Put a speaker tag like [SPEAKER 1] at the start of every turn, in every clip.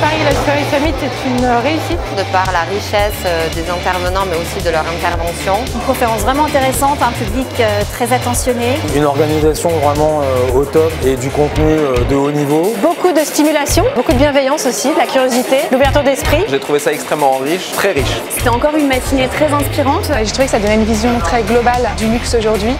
[SPEAKER 1] Paris Luxury Summit est une réussite.
[SPEAKER 2] De par la richesse des intervenants, mais aussi de leur intervention.
[SPEAKER 3] Une conférence vraiment intéressante, un public très attentionné.
[SPEAKER 4] Une organisation vraiment au top et du contenu de haut niveau.
[SPEAKER 5] Beaucoup de stimulation, beaucoup de bienveillance aussi, de la curiosité, l'ouverture d'esprit.
[SPEAKER 6] J'ai trouvé ça extrêmement riche, très riche.
[SPEAKER 3] C'était encore une matinée très inspirante.
[SPEAKER 5] J'ai trouvé que ça donnait une vision très globale du luxe aujourd'hui.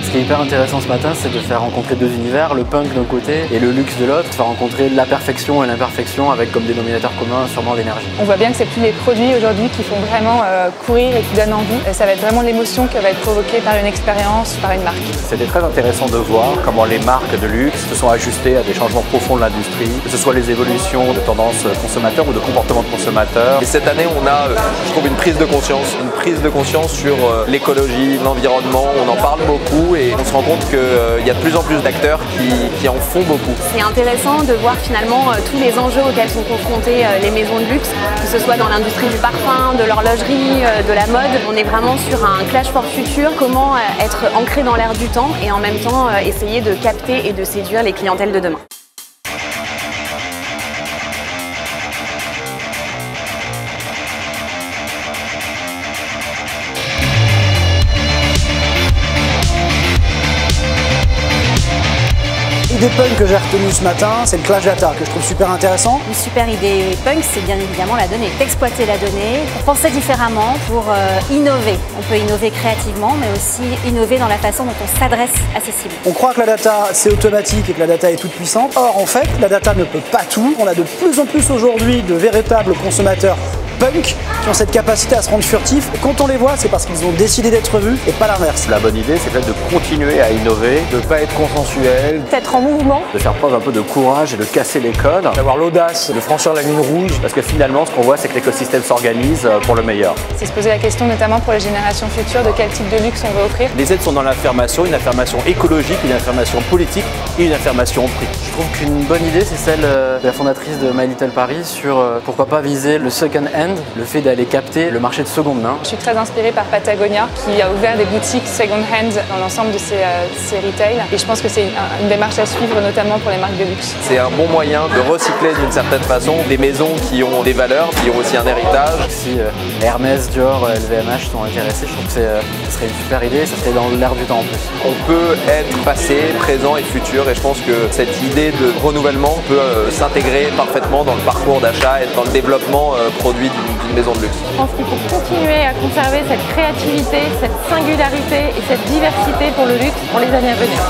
[SPEAKER 7] Ce qui est hyper intéressant ce matin, c'est de faire rencontrer deux univers, le punk d'un côté et le luxe de l'autre, de faire rencontrer la perfection et l'imperfection avec comme dénominateur commun sûrement l'énergie.
[SPEAKER 5] On voit bien que c'est plus les produits aujourd'hui qui font vraiment courir et qui donnent envie. Ça va être vraiment l'émotion qui va être provoquée par une expérience, par une marque.
[SPEAKER 8] C'était très intéressant de voir comment les marques de luxe se sont ajustées à des changements profonds de l'industrie, que ce soit les évolutions de tendances consommateurs ou de comportements de consommateurs.
[SPEAKER 6] Et cette année, on a, je trouve, une prise de conscience sur l'écologie, l'environnement. On en parle beaucoup et on se rend compte qu'il y a de plus en plus d'acteurs qui en font beaucoup.
[SPEAKER 3] C'est intéressant de voir finalement tous les enjeux auxquels sont confrontées les maisons de luxe, que ce soit dans l'industrie du parfum, de l'horlogerie, de la mode. On est vraiment sur un clash for future, comment être ancré dans l'air du temps et en même temps essayer de capter et de séduire les clientèles de demain.
[SPEAKER 9] L'idée punk que j'ai retenue ce matin, c'est le Clash Data, que je trouve super intéressant.
[SPEAKER 3] Une super idée punk, c'est bien évidemment la donnée. Exploiter la donnée, pour penser différemment, pour innover. On peut innover créativement, mais aussi innover dans la façon dont on s'adresse à ses cibles.
[SPEAKER 9] On croit que la data, c'est automatique et que la data est toute puissante. Or, en fait, la data ne peut pas tout. On a de plus en plus aujourd'hui de véritables consommateurs punk qui ont cette capacité à se rendre furtifs. Et quand on les voit, c'est parce qu'ils ont décidé d'être vus et pas l'inverse.
[SPEAKER 8] La bonne idée, c'est peut-être de continuer à innover, de ne pas être consensuel,
[SPEAKER 5] D'être en mouvement.
[SPEAKER 8] de faire preuve un peu de courage et de casser les codes.
[SPEAKER 4] D'avoir l'audace de franchir la ligne rouge.
[SPEAKER 8] Parce que finalement, ce qu'on voit, c'est que l'écosystème s'organise pour le meilleur.
[SPEAKER 5] C'est se poser la question notamment pour les générations futures de quel type de luxe on veut offrir.
[SPEAKER 8] Les aides sont dans l'affirmation, une affirmation écologique, une affirmation politique et une affirmation prix.
[SPEAKER 7] Je trouve qu'une bonne idée, c'est celle de la fondatrice de My Little Paris sur pourquoi pas viser le second hand, le fait d'aller capter le marché de seconde main.
[SPEAKER 5] Je suis très inspirée par Patagonia qui a ouvert des boutiques second hand dans l'ensemble de ses retails et je pense que c'est une démarche à suivre notamment pour les marques de luxe.
[SPEAKER 6] C'est un bon moyen de recycler d'une certaine façon des maisons qui ont des valeurs, qui ont aussi un héritage.
[SPEAKER 7] Si Hermès, Dior, LVMH sont intéressés, je trouve que ce serait une super idée, ça serait dans l'air du temps en plus.
[SPEAKER 6] On peut être passé, présent et futur et je pense que cette idée de renouvellement peut s'intégrer parfaitement dans le parcours d'achat et dans le développement produit d'une maison de luxe.
[SPEAKER 1] Je pense qu'il faut continuer à conserver cette créativité, cette singularité et cette diversité pour le luxe pour les années à venir.